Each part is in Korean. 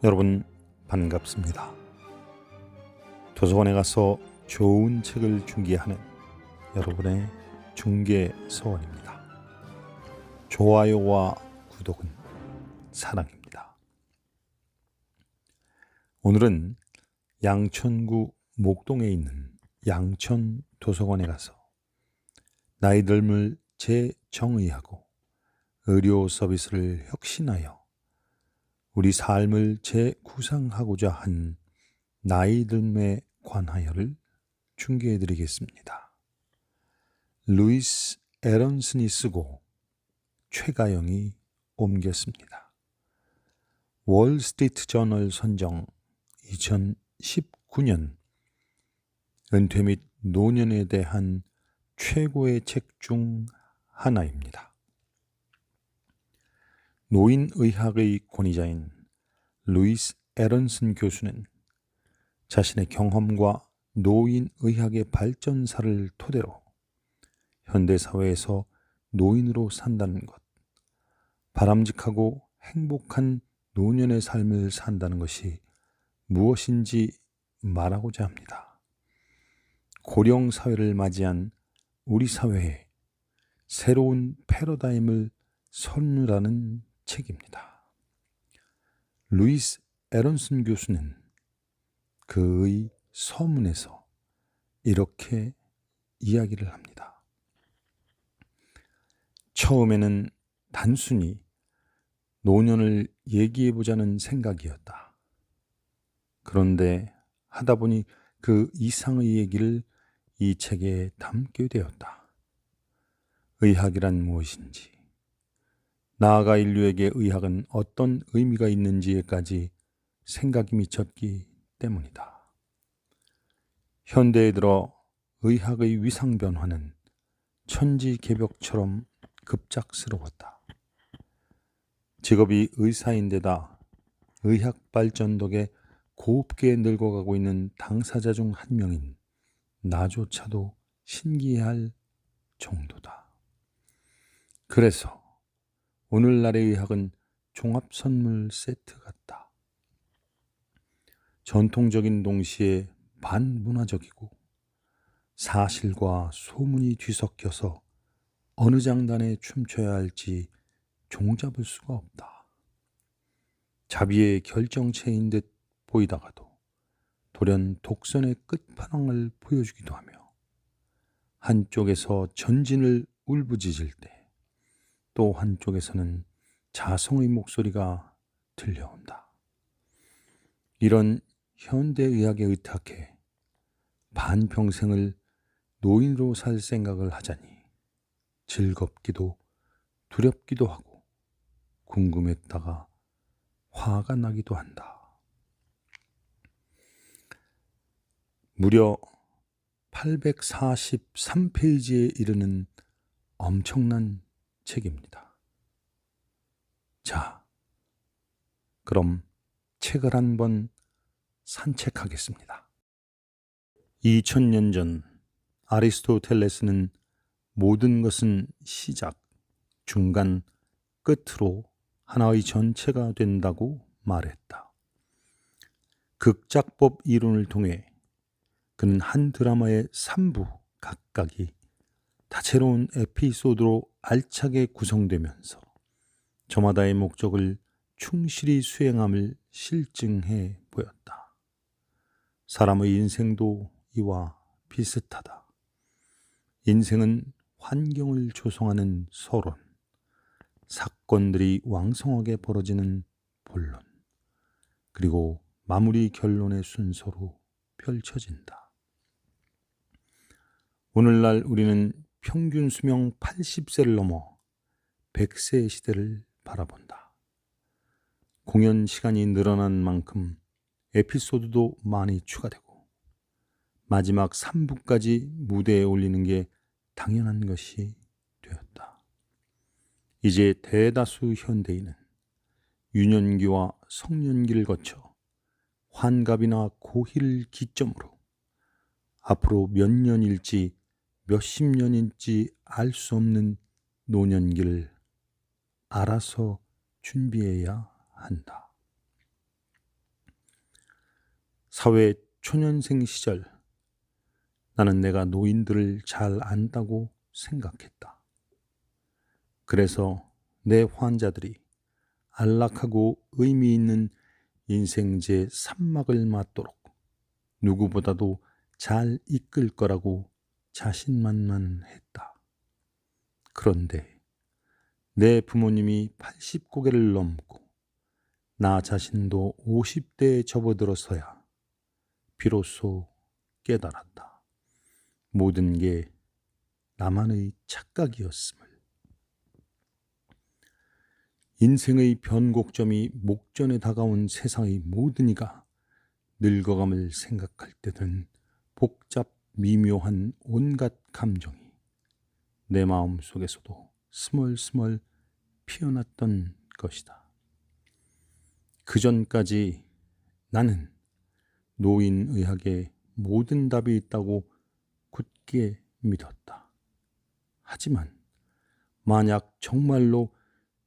여러분 반갑습니다. 도서관에 가서 좋은 책을 중개하는 여러분의 중개서원입니다. 좋아요와 구독은 사랑입니다. 오늘은 양천구 목동에 있는 양천 도서관에 가서 나이 듦을 재정의하고 의료 서비스를 혁신하여 우리 삶을 재구상하고자 한 나이 듦에 관하여를 중개해 드리겠습니다. 루이스 에런슨이 쓰고 최가영이 옮겼습니다. 월스트리트 저널 선정 2019년 은퇴 및 노년에 대한 최고의 책 중 하나입니다. 노인의학의 권위자인 루이스 에런슨 교수는 자신의 경험과 노인의학의 발전사를 토대로 현대사회에서 노인으로 산다는 것, 바람직하고 행복한 노년의 삶을 산다는 것이 무엇인지 말하고자 합니다. 고령 사회를 맞이한 우리 사회에 새로운 패러다임을 선물하는 책입니다. 루이스 에런슨 교수는 그의 서문에서 이렇게 이야기를 합니다. 처음에는 단순히 노년을 얘기해보자는 생각이었다. 그런데 하다 보니 그 이상의 얘기를 이 책에 담게 되었다. 의학이란 무엇인지, 나아가 인류에게 의학은 어떤 의미가 있는지에까지 생각이 미쳤기 때문이다. 현대에 들어 의학의 위상 변화는 천지개벽처럼 급작스러웠다. 직업이 의사인데다 의학 발전 덕에 곱게 늙어가고 있는 당사자 중 한 명인 나조차도 신기해할 정도다. 그래서 오늘날의 의학은 종합선물 세트 같다. 전통적인 동시에 반문화적이고 사실과 소문이 뒤섞여서 어느 장단에 춤춰야 할지 종잡을 수가 없다. 자비의 결정체인 듯 보이다가도 돌연 독선의 끝판왕을 보여주기도 하며 한쪽에서 전진을 울부짖을 때 또 한쪽에서는 자성의 목소리가 들려온다. 이런 현대의학에 의탁해 반평생을 노인으로 살 생각을 하자니 즐겁기도 두렵기도 하고 궁금했다가 화가 나기도 한다. 무려 843페이지에 이르는 엄청난 책입니다. 자, 그럼 책을 한번 산책하겠습니다. 2000년 전 아리스토텔레스는 모든 것은 시작, 중간, 끝으로 하나의 전체가 된다고 말했다. 극작법 이론을 통해 그는 한 드라마의 3부 각각이 다채로운 에피소드로 알차게 구성되면서 저마다의 목적을 충실히 수행함을 실증해 보였다. 사람의 인생도 이와 비슷하다. 인생은 환경을 조성하는 서론, 사건들이 왕성하게 벌어지는 본론, 그리고 마무리 결론의 순서로 펼쳐진다. 오늘날 우리는 평균 수명 80세를 넘어 100세 시대를 바라본다. 공연 시간이 늘어난 만큼 에피소드도 많이 추가되고 마지막 3부까지 무대에 올리는 게 당연한 것이 되었다. 이제 대다수 현대인은 유년기와 성년기를 거쳐 환갑이나 고희를 기점으로 앞으로 몇 년일지 몇십 년일지 알 수 없는 노년기를 알아서 준비해야 한다. 사회 초년생 시절 나는 내가 노인들을 잘 안다고 생각했다. 그래서 내 환자들이 안락하고 의미 있는 인생제 3막을 맞도록 누구보다도 잘 이끌 거라고 자신만만했다. 그런데 내 부모님이 80고개를 넘고 나 자신도 50대에 접어들어서야 비로소 깨달았다. 모든 게 나만의 착각이었음을. 인생의 변곡점이 목전에 다가온 세상의 모든 이가 늙어감을 생각할 때는 복잡 미묘한 온갖 감정이 내 마음 속에서도 스멀스멀 피어났던 것이다. 그전까지 나는 노인의학에 모든 답이 있다고 굳게 믿었다. 하지만 만약 정말로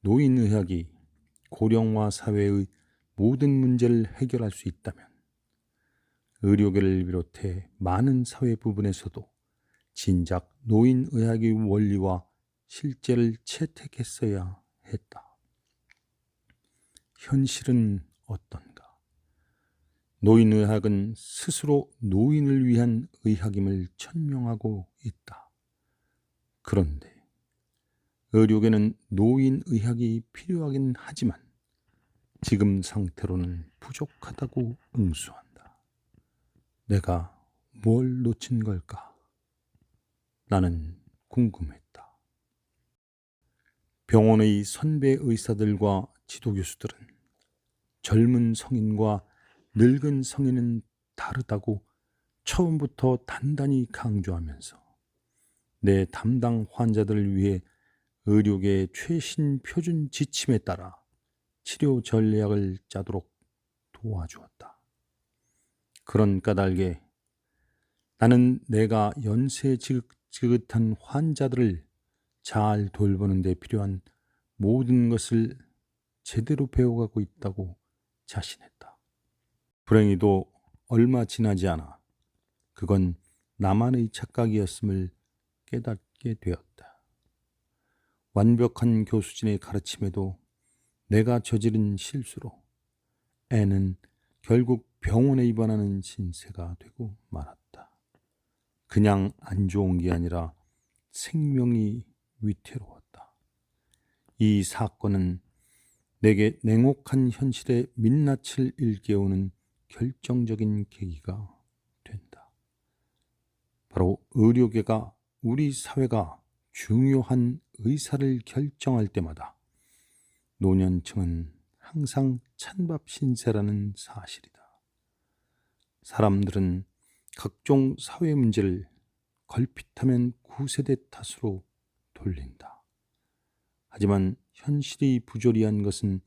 노인의학이 고령화 사회의 모든 문제를 해결할 수 있다면 의료계를 비롯해 많은 사회 부분에서도 진작 노인의학의 원리와 실제를 채택했어야 했다. 현실은 어떤가? 노인의학은 스스로 노인을 위한 의학임을 천명하고 있다. 그런데 의료계는 노인의학이 필요하긴 하지만 지금 상태로는 부족하다고 응수한다. 내가 뭘 놓친 걸까? 나는 궁금했다. 병원의 선배 의사들과 지도교수들은 젊은 성인과 늙은 성인은 다르다고 처음부터 단단히 강조하면서 내 담당 환자들을 위해 의료계의 최신 표준 지침에 따라 치료 전략을 짜도록 도와주었다. 그런 까닭에 나는 내가 연세 지긋한 환자들을 잘 돌보는 데 필요한 모든 것을 제대로 배워가고 있다고 자신했다. 불행히도 얼마 지나지 않아 그건 나만의 착각이었음을 깨닫게 되었다. 완벽한 교수진의 가르침에도 내가 저지른 실수로 애는 결국 병원에 입원하는 신세가 되고 말았다. 그냥 안 좋은 게 아니라 생명이 위태로웠다. 이 사건은 내게 냉혹한 현실의 민낯을 일깨우는 결정적인 계기가 된다. 바로 의료계가 우리 사회가 중요한 의사를 결정할 때마다 노년층은 항상 찬밥 신세라는 사실이다. 사람들은 각종 사회 문제를 걸핏하면 구세대 탓으로 돌린다. 하지만 현실이 부조리한 것은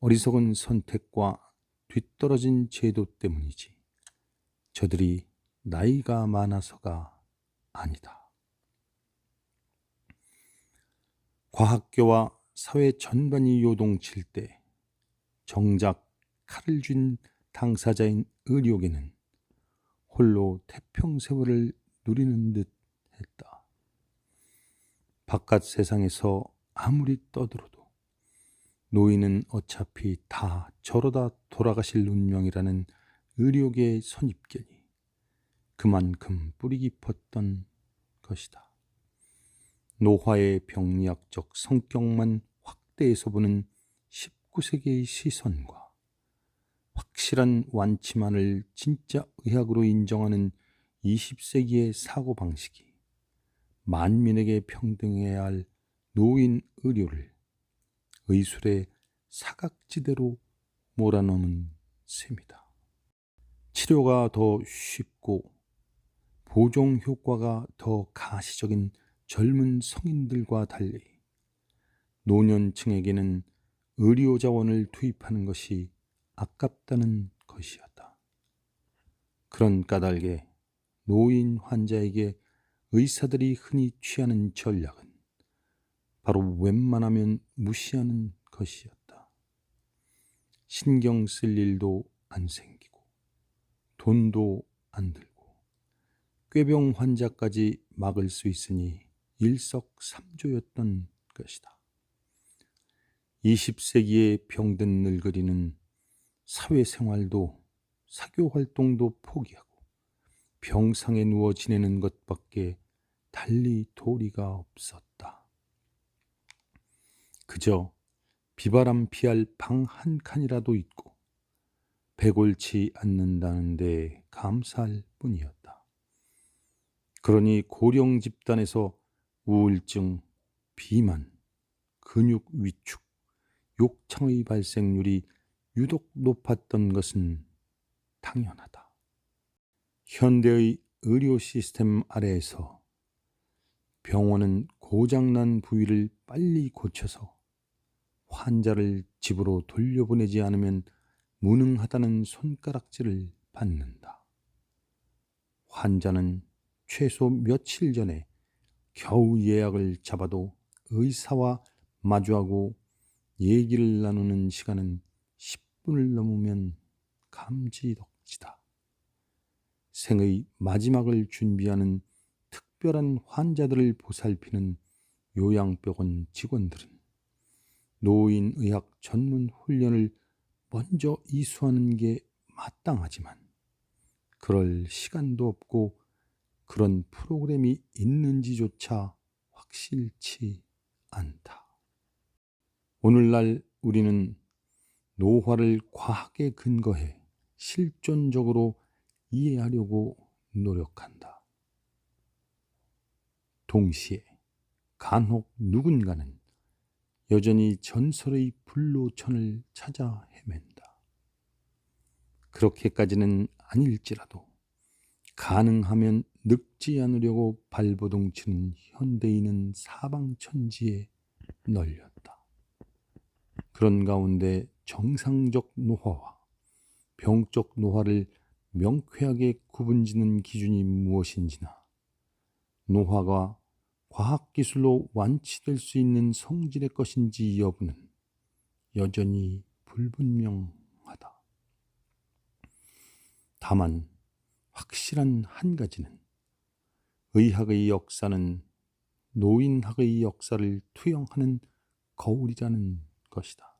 어리석은 선택과 뒤떨어진 제도 때문이지 저들이 나이가 많아서가 아니다. 과학계와 사회 전반이 요동칠 때 정작 칼을 쥔 당사자인 의료계는 홀로 태평세월을 누리는 듯 했다. 바깥 세상에서 아무리 떠들어도 노인은 어차피 다 저러다 돌아가실 운명이라는 의료계의 선입견이 그만큼 뿌리 깊었던 것이다. 노화의 병리학적 성격만 확대해서 보는 19세기의 시선과 확실한 완치만을 진짜 의학으로 인정하는 20세기의 사고방식이 만민에게 평등해야 할 노인 의료를 의술의 사각지대로 몰아넣은 셈이다. 치료가 더 쉽고 보정 효과가 더 가시적인 젊은 성인들과 달리 노년층에게는 의료 자원을 투입하는 것이 아깝다는 것이었다. 그런 까닭에 노인 환자에게 의사들이 흔히 취하는 전략은 바로 웬만하면 무시하는 것이었다. 신경 쓸 일도 안 생기고 돈도 안 들고 꾀병 환자까지 막을 수 있으니 일석삼조였던 것이다. 20세기의 병든 늙은이는 사회생활도 사교활동도 포기하고 병상에 누워 지내는 것밖에 달리 도리가 없었다. 그저 비바람 피할 방 한 칸이라도 있고 배골치 않는다는데 감사할 뿐이었다. 그러니 고령 집단에서 우울증, 비만, 근육 위축, 욕창의 발생률이 유독 높았던 것은 당연하다. 현대의 의료 시스템 아래에서 병원은 고장난 부위를 빨리 고쳐서 환자를 집으로 돌려보내지 않으면 무능하다는 손가락질을 받는다. 환자는 최소 며칠 전에 겨우 예약을 잡아도 의사와 마주하고 얘기를 나누는 시간은 10분을 넘으면 감지덕지다. 생의 마지막을 준비하는 특별한 환자들을 보살피는 요양병원 직원들은 노인의학 전문 훈련을 먼저 이수하는 게 마땅하지만 그럴 시간도 없고 그런 프로그램이 있는지조차 확실치 않다. 오늘날 우리는 노화를 과학에 근거해 실존적으로 이해하려고 노력한다. 동시에 간혹 누군가는 여전히 전설의 불로천을 찾아 헤맨다. 그렇게까지는 아닐지라도 가능하면 늙지 않으려고 발버둥치는 현대인은 사방천지에 널렸다. 그런 가운데 정상적 노화와 병적 노화를 명쾌하게 구분짓는 기준이 무엇인지나 노화가 과학기술로 완치될 수 있는 성질의 것인지 여부는 여전히 불분명하다. 다만 확실한 한 가지는 의학의 역사는 노인학의 역사를 투영하는 거울이라는 것이다.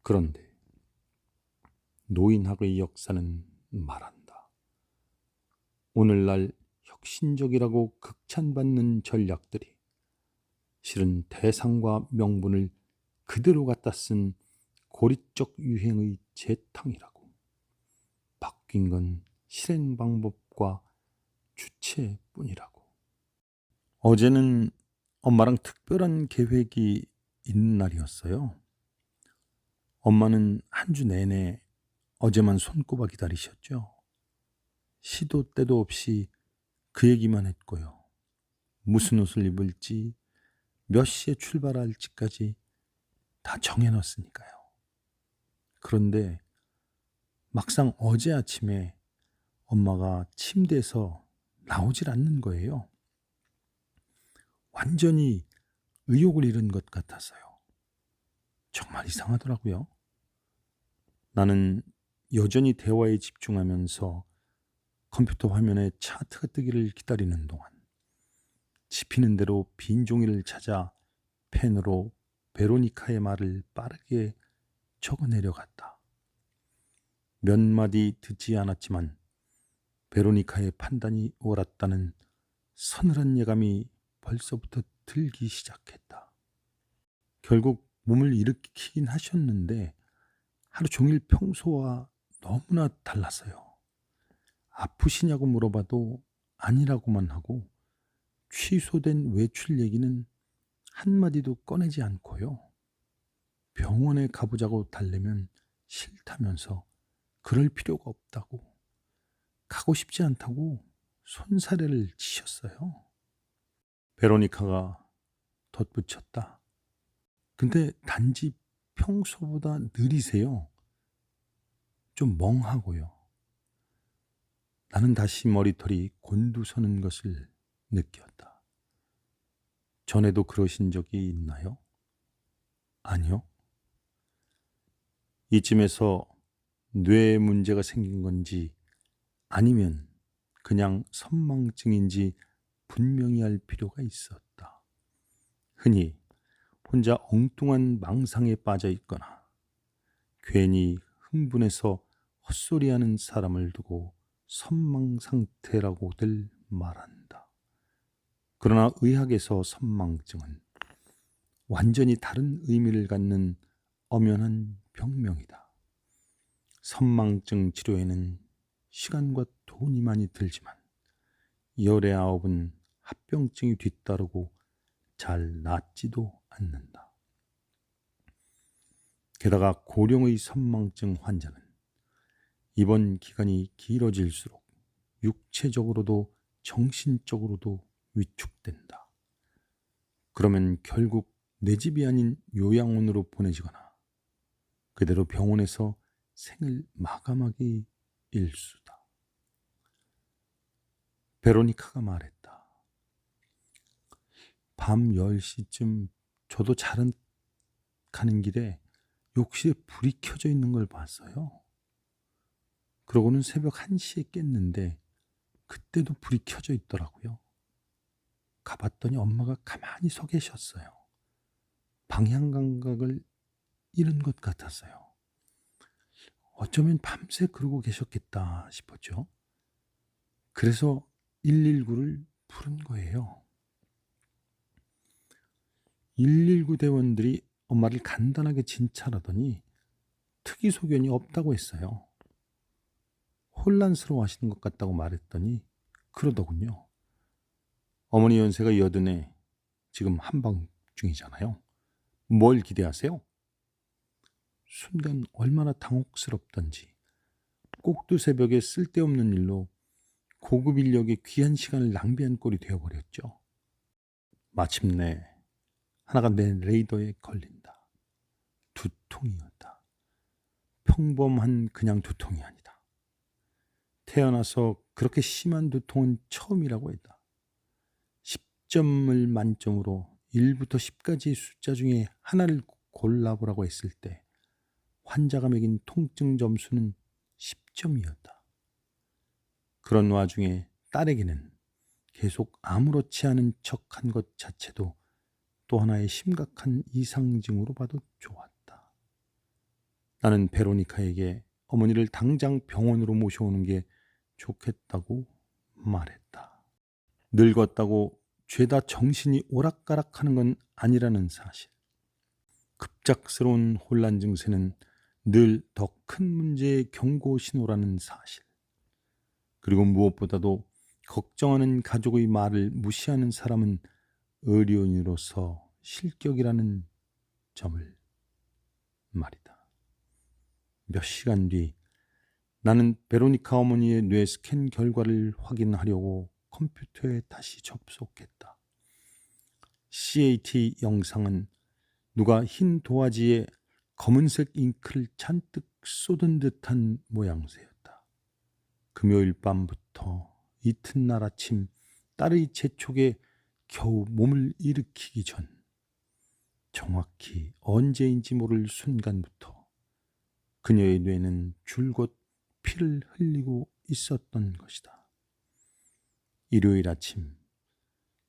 그런데 노인학의 역사는 말한다. 오늘날 혁신적이라고 극찬받는 전략들이 실은 대상과 명분을 그대로 갖다 쓴 고리적 유행의 재탕이라고. 바뀐 건 실행 방법과 주체뿐이라고. 어제는 엄마랑 특별한 계획이 있는 날이었어요. 엄마는 한 주 내내 어제만 손꼽아 기다리셨죠. 시도 때도 없이 그 얘기만 했고요. 무슨 옷을 입을지, 몇 시에 출발할지까지 다 정해놨으니까요. 그런데 막상 어제 아침에 엄마가 침대에서 나오질 않는 거예요. 완전히 의욕을 잃은 것 같아서요. 정말 이상하더라고요. 나는 여전히 대화에 집중하면서 컴퓨터 화면에 차트가 뜨기를 기다리는 동안 집히는 대로 빈 종이를 찾아 펜으로 베로니카의 말을 빠르게 적어 내려갔다. 몇 마디 듣지 않았지만 베로니카의 판단이 옳았다는 서늘한 예감이 벌써부터 들기 시작했다. 결국 몸을 일으키긴 하셨는데 하루 종일 평소와 너무나 달랐어요. 아프시냐고 물어봐도 아니라고만 하고 취소된 외출 얘기는 한마디도 꺼내지 않고요. 병원에 가보자고 달래면 싫다면서 그럴 필요가 없다고, 가고 싶지 않다고 손사래를 치셨어요. 베로니카가 덧붙였다. 근데 단지 평소보다 느리세요. 좀 멍하고요. 나는 다시 머리털이 곤두서는 것을 느꼈다. 전에도 그러신 적이 있나요? 아니요. 이쯤에서 뇌에 문제가 생긴 건지 아니면 그냥 선망증인지 분명히 알 필요가 있었다. 흔히 혼자 엉뚱한 망상에 빠져 있거나 괜히 흥분해서 헛소리하는 사람을 두고 선망 상태라고들 말한다. 그러나 의학에서 선망증은 완전히 다른 의미를 갖는 엄연한 병명이다. 선망증 치료에는 시간과 돈이 많이 들지만 열의 아홉은 합병증이 뒤따르고 잘 낫지도 않는다. 게다가 고령의 선망증 환자는 입원 기간이 길어질수록 육체적으로도 정신적으로도 위축된다. 그러면 결국 내 집이 아닌 요양원으로 보내지거나 그대로 병원에서 생을 마감하기 일수다. 베로니카가 말했다. 밤 10시쯤 저도 자는 가는 길에 욕실에 불이 켜져 있는 걸 봤어요. 그러고는 새벽 1시에 깼는데 그때도 불이 켜져 있더라고요. 가봤더니 엄마가 가만히 서 계셨어요. 방향 감각을 잃은 것 같았어요. 어쩌면 밤새 그러고 계셨겠다 싶었죠. 그래서 119를 부른 거예요. 119 대원들이 엄마를 간단하게 진찰하더니 특이소견이 없다고 했어요. 혼란스러워 하시는 것 같다고 말했더니 그러더군요. 어머니 연세가 80에 지금 한방중이잖아요. 뭘 기대하세요? 순간 얼마나 당혹스럽던지 꼭두 새벽에 쓸데없는 일로 고급 인력의 귀한 시간을 낭비한 꼴이 되어버렸죠. 마침내 하나가 내 레이더에 걸린다. 두통이었다. 평범한 그냥 두통이 아니다. 태어나서 그렇게 심한 두통은 처음이라고 했다. 10점을 만점으로 1부터 10까지의 숫자 중에 하나를 골라보라고 했을 때 환자가 매긴 통증 점수는 10점이었다. 그런 와중에 딸에게는 계속 아무렇지 않은 척한 것 자체도 또 하나의 심각한 이상증으로 봐도 좋았다. 나는 베로니카에게 어머니를 당장 병원으로 모셔오는 게 좋겠다고 말했다. 늙었다고 죄다 정신이 오락가락하는 건 아니라는 사실. 급작스러운 혼란 증세는 늘 더 큰 문제의 경고 신호라는 사실. 그리고 무엇보다도 걱정하는 가족의 말을 무시하는 사람은 의료인으로서 실격이라는 점을 말이다. 몇 시간 뒤 나는 베로니카 어머니의 뇌 스캔 결과를 확인하려고 컴퓨터에 다시 접속했다. CAT 영상은 누가 흰 도화지에 검은색 잉크를 잔뜩 쏟은 듯한 모양새였다. 금요일 밤부터 이튿날 아침 딸의 재촉에 겨우 몸을 일으키기 전 정확히 언제인지 모를 순간부터 그녀의 뇌는 줄곧 피를 흘리고 있었던 것이다. 일요일 아침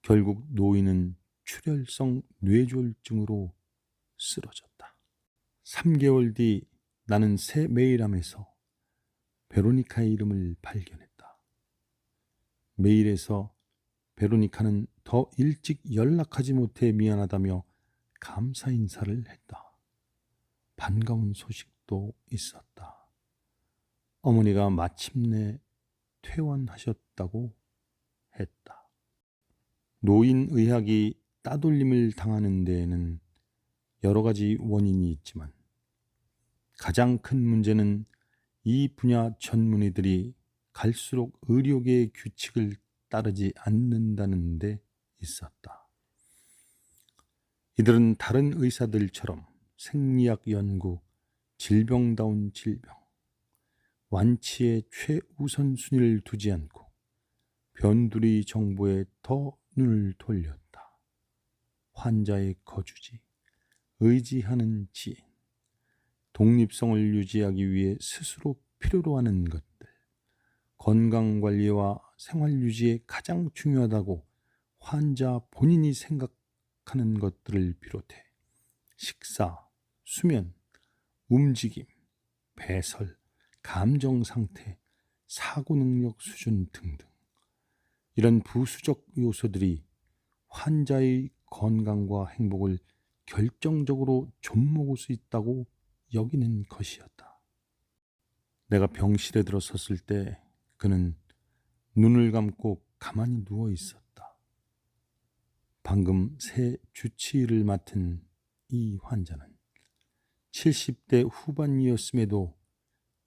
결국 노인은 출혈성 뇌졸중으로 쓰러졌다. 3개월 뒤 나는 새 메일함에서 베로니카의 이름을 발견했다. 메일에서 베로니카는 더 일찍 연락하지 못해 미안하다며 감사 인사를 했다. 반가운 소식도 있었다. 어머니가 마침내 퇴원하셨다고 했다. 노인의학이 따돌림을 당하는 데에는 여러 가지 원인이 있지만 가장 큰 문제는 이 분야 전문의들이 갈수록 의료계의 규칙을 따르지 않는다는 데 있었다. 이들은 다른 의사들처럼 생리학 연구, 질병다운 질병, 완치에 최우선순위를 두지 않고 변두리 정보에 더 눈을 돌렸다. 환자의 거주지, 의지하는 지인, 독립성을 유지하기 위해 스스로 필요로 하는 것들, 건강관리와 생활유지에 가장 중요하다고 환자 본인이 생각하는 것들을 비롯해 식사, 수면, 움직임, 배설, 감정상태, 사고능력 수준 등등 이런 부수적 요소들이 환자의 건강과 행복을 결정적으로 좀먹을 수 있다고 여기는 것이었다. 내가 병실에 들어섰을 때 그는 눈을 감고 가만히 누워 있었다. 방금 새 주치의를 맡은 이 환자는 70대 후반이었음에도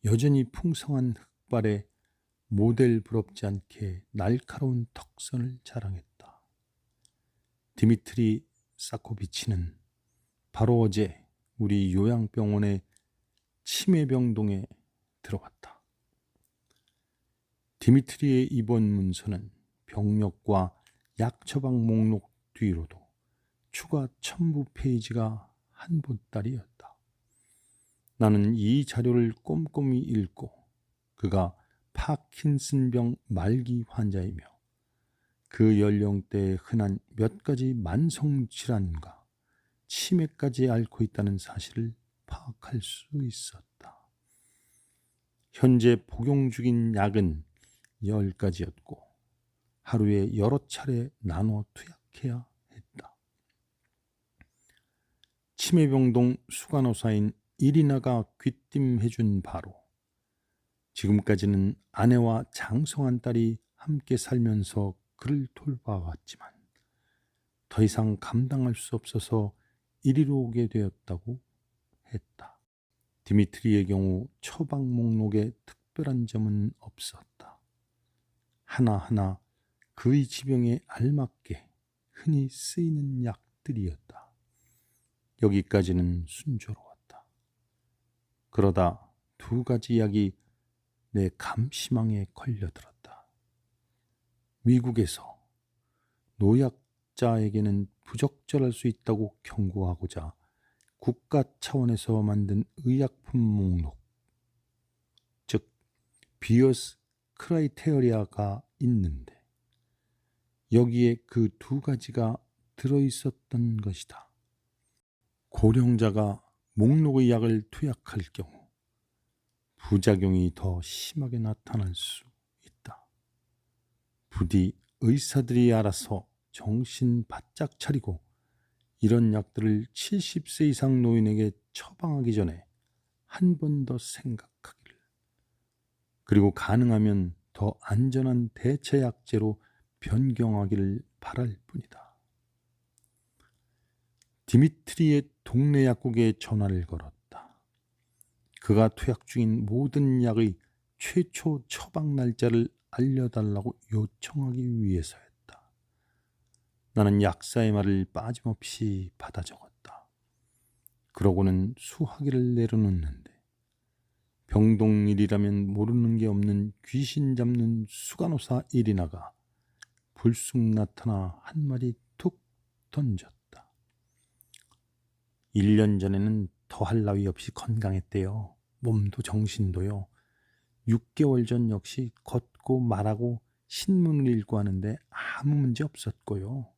여전히 풍성한 흑발에 모델 부럽지 않게 날카로운 턱선을 자랑했다. 디미트리 사코비치는 바로 어제 우리 요양병원의 치매병동에 들어왔다. 디미트리의 입원 문서는 병력과 약 처방 목록 뒤로도 추가 첨부 페이지가 한 보따리였다. 나는 이 자료를 꼼꼼히 읽고 그가 파킨슨병 말기 환자이며 그 연령대에 흔한 몇 가지 만성 질환과 치매까지 앓고 있다는 사실을 파악할 수 있었다. 현재 복용 중인 약은 10가지였고 하루에 여러 차례 나눠 투약해야 했다. 치매병동 수간호사인 이리나가 귀띔해준 바로 지금까지는 아내와 장성한 딸이 함께 살면서 그를 돌봐왔지만 더 이상 감당할 수 없어서 이리로 오게 되었다고 했다. 디미트리의 경우 처방 목록에 특별한 점은 없었다. 하나하나 그의 지병에 알맞게 흔히 쓰이는 약들이었다. 여기까지는 순조로웠다. 그러다 2가지 약이 내 감시망에 걸려들었다. 미국에서 노약자에게는 부적절할 수 있다고 경고하고자 국가 차원에서 만든 의약품 목록, 즉 비어스 크라이테리아가 있는데 여기에 그 2가지가 들어있었던 것이다. 고령자가 목록의 약을 투약할 경우 부작용이 더 심하게 나타날 수 있다. 부디 의사들이 알아서 정신 바짝 차리고 이런 약들을 70세 이상 노인에게 처방하기 전에 한 번 더 생각하기를, 그리고 가능하면 더 안전한 대체약제로 변경하기를 바랄 뿐이다. 디미트리의 동네 약국에 전화를 걸었다. 그가 투약 중인 모든 약의 최초 처방 날짜를 알려달라고 요청하기 위해서였다. 나는 약사의 말을 빠짐없이 받아 적었다. 그러고는 수화기를 내려놓는데 병동 일이라면 모르는 게 없는 귀신 잡는 수간호사 이리나가 불쑥 나타나 한 마디 툭 던졌다. 1년 전에는 더할 나위 없이 건강했대요. 몸도 정신도요. 6개월 전 역시 걷고 말하고 신문을 읽고 하는데 아무 문제 없었고요.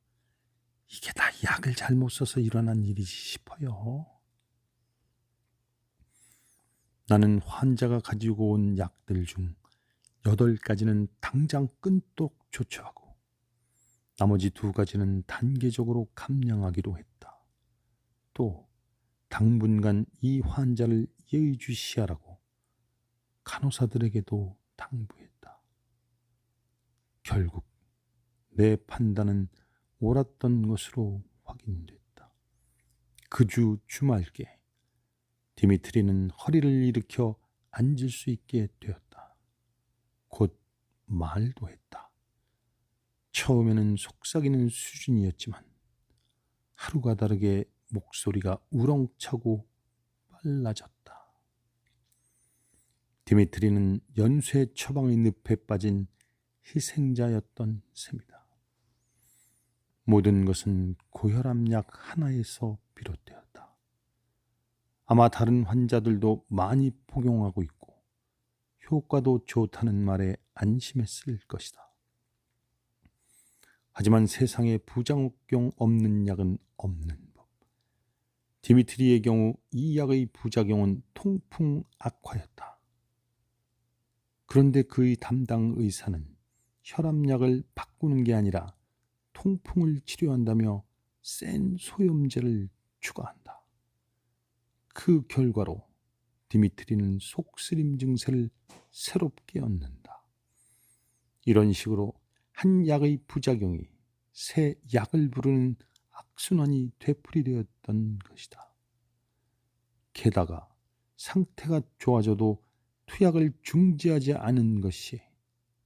이게 다 약을 잘못 써서 일어난 일이지 싶어요. 나는 환자가 가지고 온 약들 중 8가지는 당장 끊도록 조처하고 나머지 2가지는 단계적으로 감량하기로 했다. 또 당분간 이 환자를 예의주시하라고 간호사들에게도 당부했다. 결국 내 판단은 옳았던 것으로 확인됐다. 그 주 주말께 디미트리는 허리를 일으켜 앉을 수 있게 되었다. 곧 말도 했다. 처음에는 속삭이는 수준이었지만 하루가 다르게 목소리가 우렁차고 빨라졌다. 디미트리는 연쇄 처방의 늪에 빠진 희생자였던 셈이다. 모든 것은 고혈압 약 하나에서 비롯되었다. 아마 다른 환자들도 많이 복용하고 있고 효과도 좋다는 말에 안심했을 것이다. 하지만 세상에 부작용 없는 약은 없는 법. 디미트리의 경우 이 약의 부작용은 통풍 악화였다. 그런데 그의 담당 의사는 혈압약을 바꾸는 게 아니라 통풍을 치료한다며 센 소염제를 추가한다. 그 결과로 디미트리는 속쓰림 증세를 새롭게 얻는다. 이런 식으로 한 약의 부작용이 새 약을 부르는 악순환이 되풀이되었던 것이다. 게다가 상태가 좋아져도 투약을 중지하지 않은 것이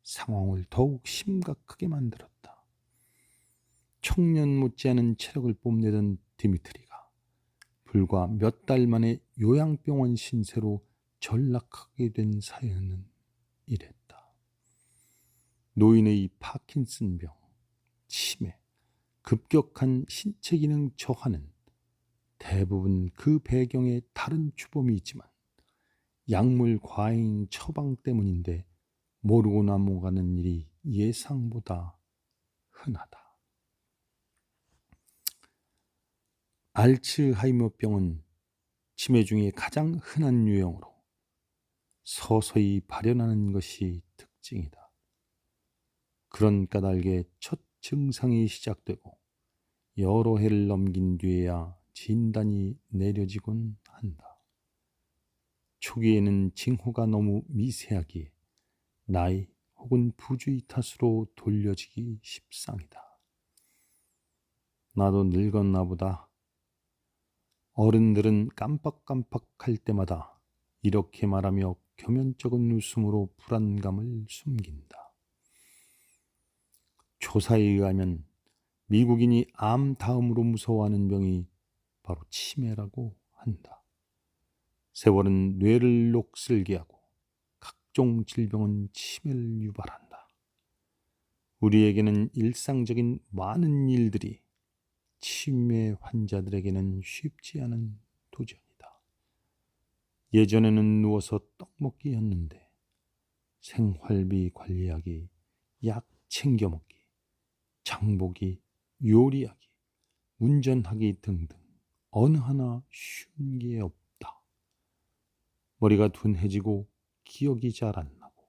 상황을 더욱 심각하게 만들었다. 청년 못지않은 체력을 뽐내던 디미트리가 불과 몇 달 만에 요양병원 신세로 전락하게 된 사연은 이랬다. 노인의 파킨슨병, 치매, 급격한 신체 기능 저하는 대부분 그 배경에 다른 주범이 있지만 약물 과잉 처방 때문인데 모르고 넘어가는 일이 예상보다 흔하다. 알츠하이머병은 치매 중에 가장 흔한 유형으로 서서히 발현하는 것이 특징이다. 그런 까닭에 첫 증상이 시작되고 여러 해를 넘긴 뒤에야 진단이 내려지곤 한다. 초기에는 징후가 너무 미세하기에 나이 혹은 부주의 탓으로 돌려지기 십상이다. 나도 늙었나 보다. 어른들은 깜빡깜빡할 때마다 이렇게 말하며 겸연쩍은 웃음으로 불안감을 숨긴다. 조사에 의하면 미국인이 암 다음으로 무서워하는 병이 바로 치매라고 한다. 세월은 뇌를 녹슬게 하고 각종 질병은 치매를 유발한다. 우리에게는 일상적인 많은 일들이 치매 환자들에게는 쉽지 않은 도전이다. 예전에는 누워서 떡 먹기였는데 생활비 관리하기, 약 챙겨 먹기, 장보기, 요리하기, 운전하기 등등 어느 하나 쉬운 게 없다. 머리가 둔해지고 기억이 잘 안 나고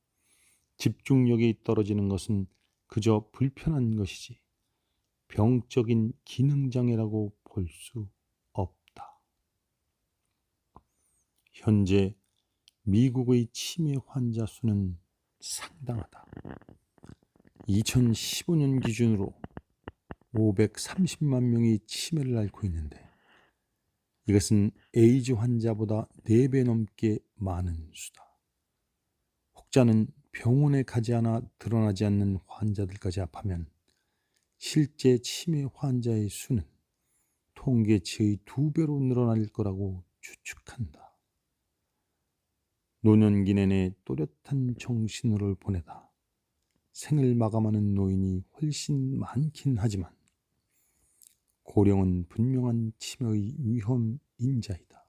집중력이 떨어지는 것은 그저 불편한 것이지 병적인 기능장애라고 볼 수 없다. 현재 미국의 치매 환자 수는 상당하다. 2015년 기준으로 530만 명이 치매를 앓고 있는데 이것은 에이즈 환자보다 4배 넘게 많은 수다. 혹자는 병원에 가지 않아 드러나지 않는 환자들까지 합하면 실제 치매 환자의 수는 통계치의 2배로 늘어날 거라고 추측한다. 노년기 내내 또렷한 정신으로 보내다 생을 마감하는 노인이 훨씬 많긴 하지만 고령은 분명한 치매의 위험 인자이다.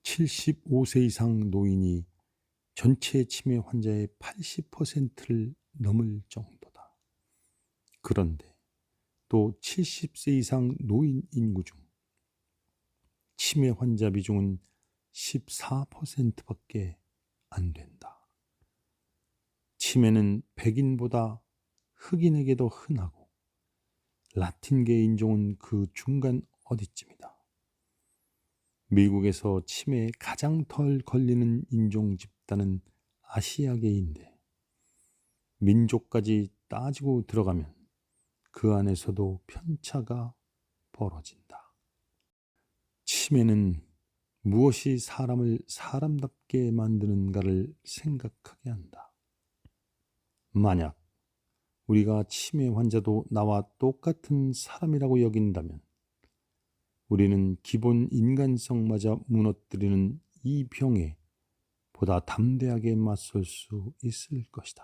75세 이상 노인이 전체 치매 환자의 80%를 넘을 정도다. 그런데 또 70세 이상 노인 인구 중 치매 환자 비중은 14%밖에 안 된다. 치매는 백인보다 흑인에게도 흔하고 라틴계 인종은 그 중간 어디쯤이다. 미국에서 치매에 가장 덜 걸리는 인종 집단은 아시아계인데 민족까지 따지고 들어가면 그 안에서도 편차가 벌어진다. 치매는 무엇이 사람을 사람답게 만드는가를 생각하게 한다. 만약 우리가 치매 환자도 나와 똑같은 사람이라고 여긴다면 우리는 기본 인간성마저 무너뜨리는 이 병에 보다 담대하게 맞설 수 있을 것이다.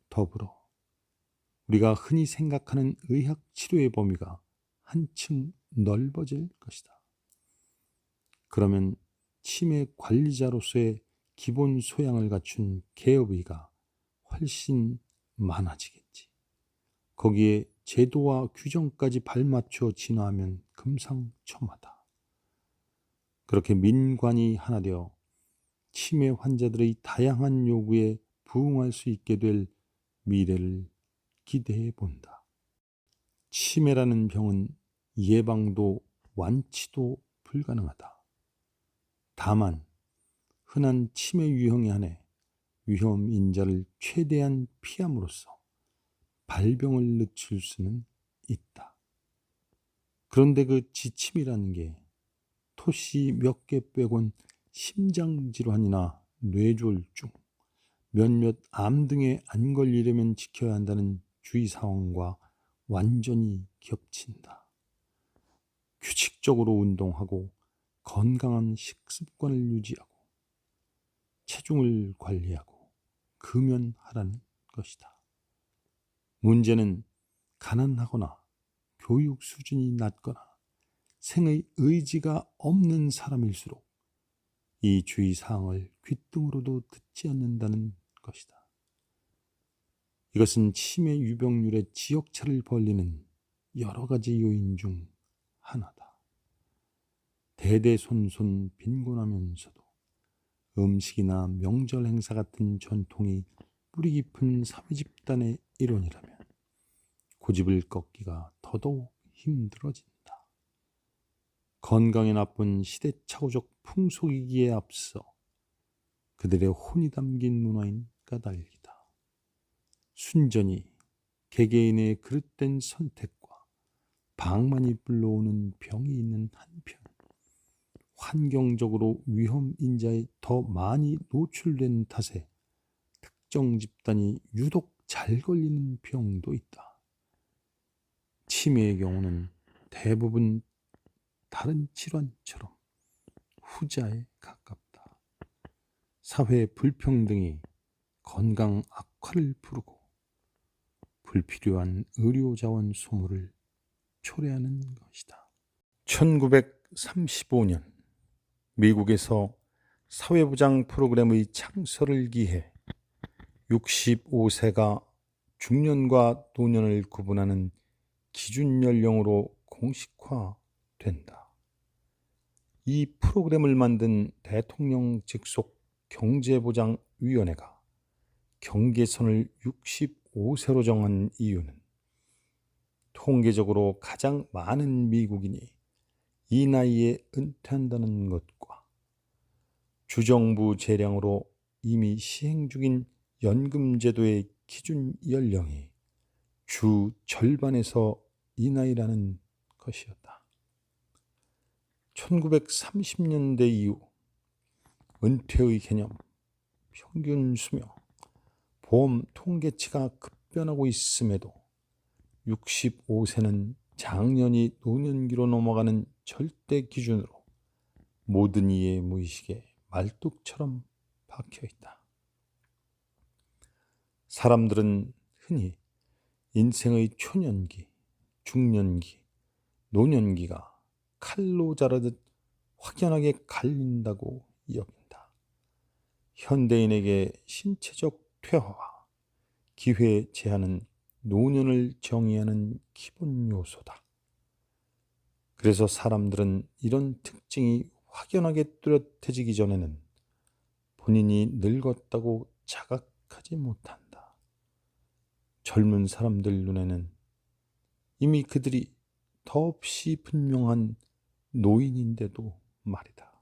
더불어 우리가 흔히 생각하는 의학 치료의 범위가 한층 넓어질 것이다. 그러면 치매 관리자로서의 기본 소양을 갖춘 개업의가 훨씬 많아지겠지. 거기에 제도와 규정까지 발맞춰 진화하면 금상첨화다. 그렇게 민관이 하나 되어 치매 환자들의 다양한 요구에 부응할 수 있게 될 미래를 기대해 본다. 치매라는 병은 예방도 완치도 불가능하다. 다만 흔한 치매 유형에 한해 위험 인자를 최대한 피함으로써 발병을 늦출 수는 있다. 그런데 그 지침이라는 게 토시 몇 개 빼곤 심장질환이나 뇌졸중, 몇몇 암 등에 안 걸리려면 지켜야 한다는 주의사항과 완전히 겹친다. 규칙적으로 운동하고 건강한 식습관을 유지하고 체중을 관리하고 금연하라는 것이다. 문제는 가난하거나 교육 수준이 낮거나 생의 의지가 없는 사람일수록 이 주의사항을 귓등으로도 듣지 않는다는 것이다. 이것은 치매 유병률의 지역차를 벌리는 여러 가지 요인 중 하나다. 대대손손 빈곤하면서도 음식이나 명절 행사 같은 전통이 뿌리 깊은 사회 집단의 일원이라면 고집을 꺾기가 더더욱 힘들어진다. 건강에 나쁜 시대착오적 풍속이기에 앞서 그들의 혼이 담긴 문화인 까닭이다. 순전히 개개인의 그릇된 선택과 방만이 불러오는 병이 있는 한편 환경적으로 위험 인자에 더 많이 노출된 탓에 특정 집단이 유독 잘 걸리는 병도 있다. 치매의 경우는 대부분 다른 질환처럼 후자에 가깝다. 사회 불평등이 건강 악화를 부르고 불필요한 의료자원 소모를 초래하는 것이다. 1935년 미국에서 사회보장 프로그램의 창설을 기해 65세가 중년과 노년을 구분하는 기준 연령으로 공식화된다. 이 프로그램을 만든 대통령 직속 경제보장위원회가 경계선을 65세로 정한 이유는 통계적으로 가장 많은 미국인이 이 나이에 은퇴한다는 것과 주정부 재량으로 이미 시행 중인 연금제도의 기준 연령이 주 절반에서 이 나이라는 것이었다. 1930년대 이후 은퇴의 개념, 평균 수명, 보험 통계치가 급변하고 있음에도 65세는 장년이 노년기로 넘어가는 절대 기준으로 모든 이의 무의식에 말뚝처럼 박혀있다. 사람들은 흔히 인생의 초년기, 중년기, 노년기가 칼로 자르듯 확연하게 갈린다고 여긴다. 현대인에게 신체적 퇴화와 기회 제한은 노년을 정의하는 기본 요소다. 그래서 사람들은 이런 특징이 확연하게 뚜렷해지기 전에는 본인이 늙었다고 자각하지 못한다. 젊은 사람들 눈에는 이미 그들이 더없이 분명한 노인인데도 말이다.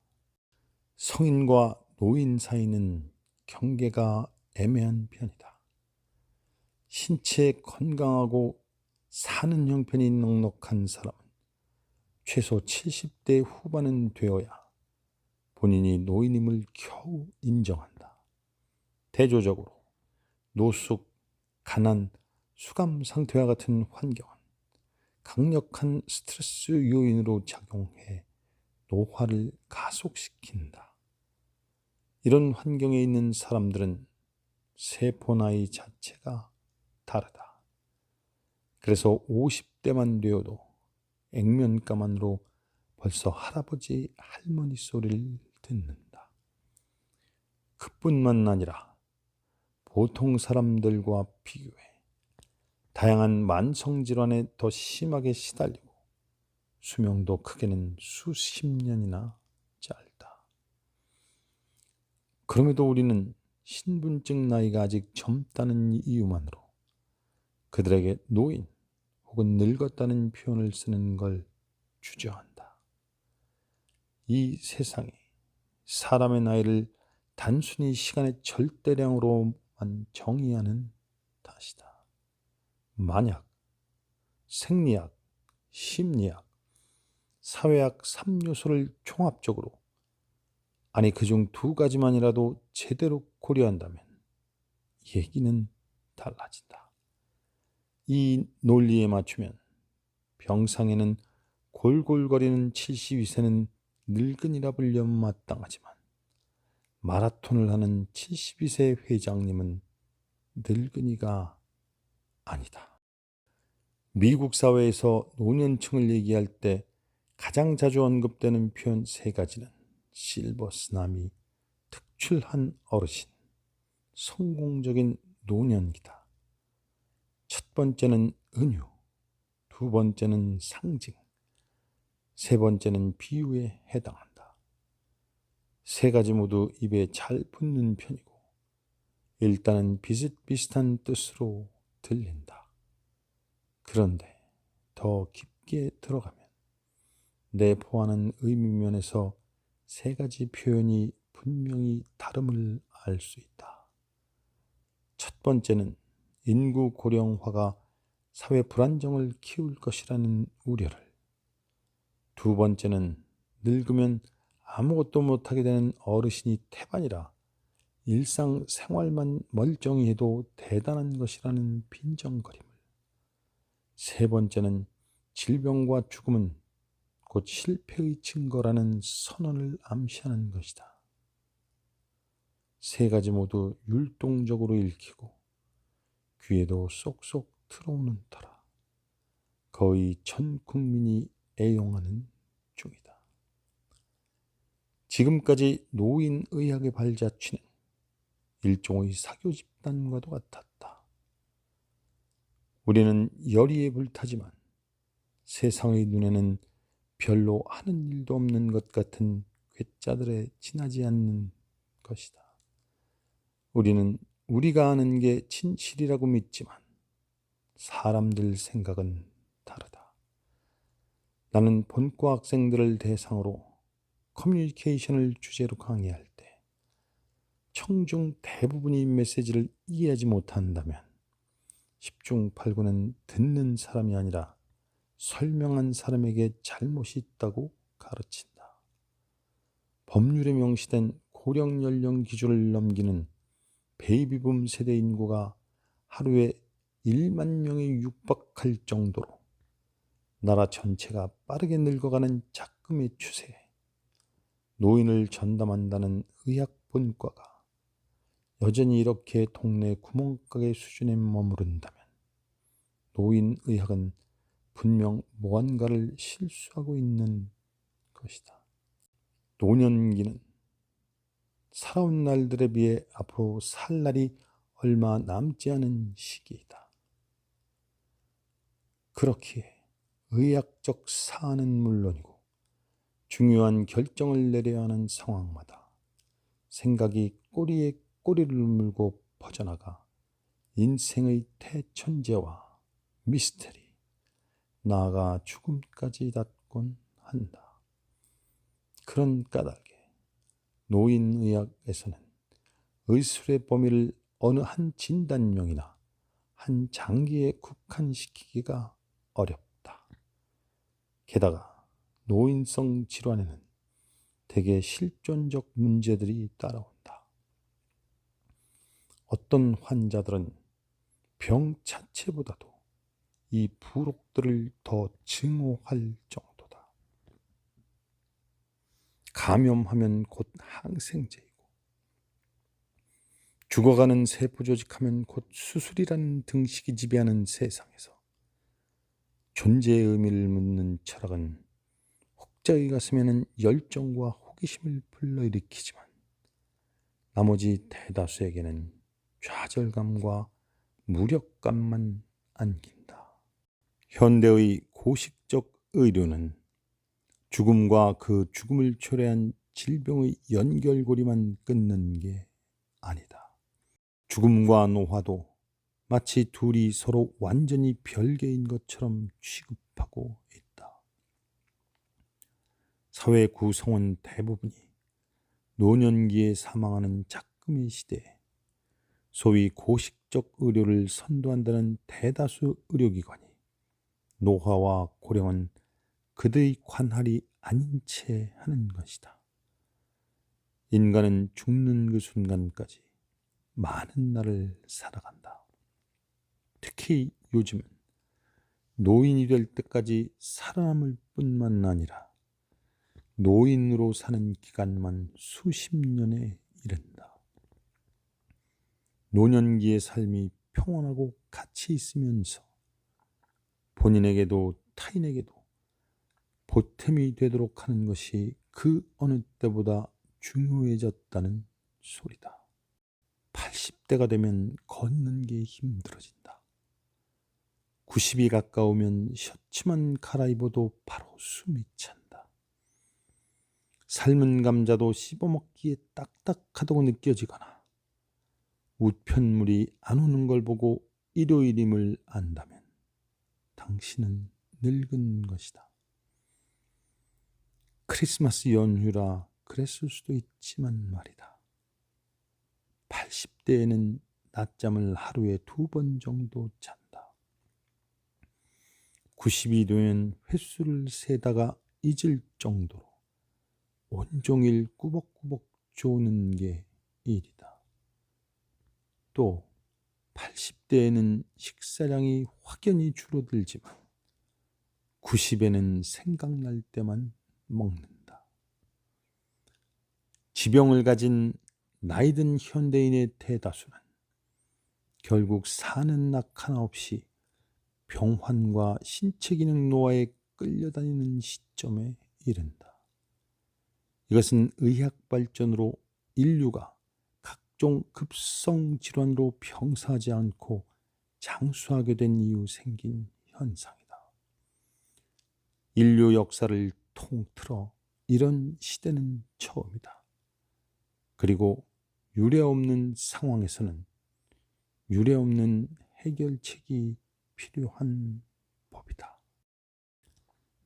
성인과 노인 사이는 경계가 애매한 편이다. 신체 건강하고 사는 형편이 넉넉한 사람은 최소 70대 후반은 되어야 본인이 노인임을 겨우 인정한다. 대조적으로 노숙, 가난, 수감 상태와 같은 환경은 강력한 스트레스 요인으로 작용해 노화를 가속시킨다. 이런 환경에 있는 사람들은 세포 나이 자체가 다르다. 그래서 50대만 되어도 액면가만으로 벌써 할아버지, 할머니 소리를 듣는다. 그뿐만 아니라 보통 사람들과 비교해 다양한 만성질환에 더 심하게 시달리고 수명도 크게는 수십 년이나 짧다. 그럼에도 우리는 신분증 나이가 아직 젊다는 이유만으로 그들에게 노인 혹은 늙었다는 표현을 쓰는 걸 주저한다. 이 세상이 사람의 나이를 단순히 시간의 절대량으로만 정의하는 탓이다. 만약 생리학, 심리학, 사회학 3요소를 종합적으로, 아니 그중 2가지만이라도 제대로 고려한다면 얘기는 달라진다. 이 논리에 맞추면 병상에는 골골거리는 72세는 늙은이라 불려 마땅하지만 마라톤을 하는 72세 회장님은 늙은이가 아니다. 미국 사회에서 노년층을 얘기할 때 가장 자주 언급되는 표현 3가지는 실버 쓰나미, 특출한 어르신, 성공적인 노년기다. 첫 번째는 은유, 2번째는 상징, 3번째는 비유에 해당한다. 3가지 모두 입에 잘 붙는 편이고 일단은 비슷비슷한 뜻으로 들린다. 그런데 더 깊게 들어가면 내포하는 의미면에서 3가지 표현이 분명히 다름을 알 수 있다. 첫 번째는 인구 고령화가 사회 불안정을 키울 것이라는 우려를, 2번째는 늙으면 아무것도 못하게 되는 어르신이 태반이라 일상생활만 멀쩡히 해도 대단한 것이라는 빈정거림을, 3번째는 질병과 죽음은 곧 실패의 증거라는 선언을 암시하는 것이다. 3가지 모두 율동적으로 읽히고 귀에도 쏙쏙 들어오는 터라 거의 전 국민이 애용하는 중이다. 지금까지 노인의학의 발자취는 일종의 사교 집단과도 같았다. 우리는 열의에 불타지만 세상의 눈에는 별로 하는 일도 없는 것 같은 괴짜들에 지나지 않는 것이다. 우리는 우리가 아는 게 진실이라고 믿지만 사람들 생각은 다르다. 나는 본과 학생들을 대상으로 커뮤니케이션을 주제로 강의할 때 청중 대부분이 메시지를 이해하지 못한다면 10중 8구는 듣는 사람이 아니라 설명한 사람에게 잘못이 있다고 가르친다. 법률에 명시된 고령 연령 기준을 넘기는 베이비붐 세대 인구가 하루에 1만 명에 육박할 정도로 나라 전체가 빠르게 늙어가는 작금의 추세에 노인을 전담한다는 의학 본과가 여전히 이렇게 동네 구멍가게 수준에 머무른다면 노인의학은 분명 무언가를 실수하고 있는 것이다. 노년기는 살아온 날들에 비해 앞으로 살 날이 얼마 남지 않은 시기이다. 그렇기에 의학적 사안은 물론이고 중요한 결정을 내려야 하는 상황마다 생각이 꼬리에 꼬리를 물고 퍼져나가 인생의 대천재와 미스테리, 나아가 죽음까지 닿곤 한다. 그런 까닭에 노인의학에서는 의술의 범위를 어느 한 진단명이나 한 장기에 국한시키기가 어렵다. 게다가 노인성 질환에는 대개 실존적 문제들이 따라온다. 어떤 환자들은 병 자체보다도 이 부록들을 더 증오할 정도다. 감염하면 곧 항생제이고 죽어가는 세포조직하면 곧 수술이라는 등식이 지배하는 세상에서 존재의 의미를 묻는 철학은 혹자의 가슴에는 열정과 호기심을 불러일으키지만 나머지 대다수에게는 좌절감과 무력감만 안긴다. 현대의 고식적 의료는 죽음과 그 죽음을 초래한 질병의 연결고리만 끊는 게 아니다. 죽음과 노화도 마치 둘이 서로 완전히 별개인 것처럼 취급하고 있다. 사회 구성원 대부분이 노년기에 사망하는 작금의 시대에 소위 고식적 의료를 선도한다는 대다수 의료기관이 노화와 고령은 그들의 관할이 아닌 채 하는 것이다. 인간은 죽는 그 순간까지 많은 날을 살아간다. 특히 요즘은 노인이 될 때까지 살아남을 뿐만 아니라 노인으로 사는 기간만 수십 년에 이른다. 노년기의 삶이 평온하고 가치 있으면서 본인에게도 타인에게도 보탬이 되도록 하는 것이 그 어느 때보다 중요해졌다는 소리다. 80대가 되면 걷는 게 힘들어진다. 90이 가까우면 셔츠만 갈아입어도 바로 숨이 찬다. 삶은 감자도 씹어먹기에 딱딱하다고 느껴지거나 우편물이 안 오는 걸 보고 일요일임을 안다면 당신은 늙은 것이다. 크리스마스 연휴라 그랬을 수도 있지만 말이다. 80대에는 낮잠을 하루에 2번 정도 잔다. 90이 되면 횟수를 세다가 잊을 정도로 온종일 꾸벅꾸벅 조는 게 일이다. 또 80대에는 식사량이 확연히 줄어들지만 90에는 생각날 때만 먹는다. 지병을 가진 나이든 현대인의 대다수는 결국 사는 낙 하나 없이 병환과 신체 기능 노화에 끌려다니는 시점에 이른다. 이것은 의학 발전으로 인류가 각종 급성 질환으로 병사하지 않고 장수하게 된 이후 생긴 현상이다. 인류 역사를 통틀어 이런 시대는 처음이다. 그리고 유례없는 상황에서는 유례없는 해결책이 필요한 법이다.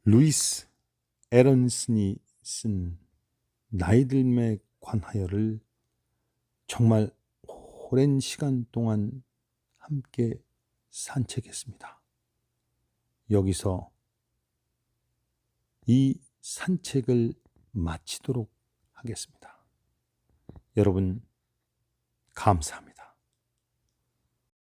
루이스 에런슨이 쓴 나이듦에 관하여를 정말 오랜 시간 동안 함께 산책했습니다. 여기서 이 산책을 마치도록 하겠습니다. 여러분, 감사합니다.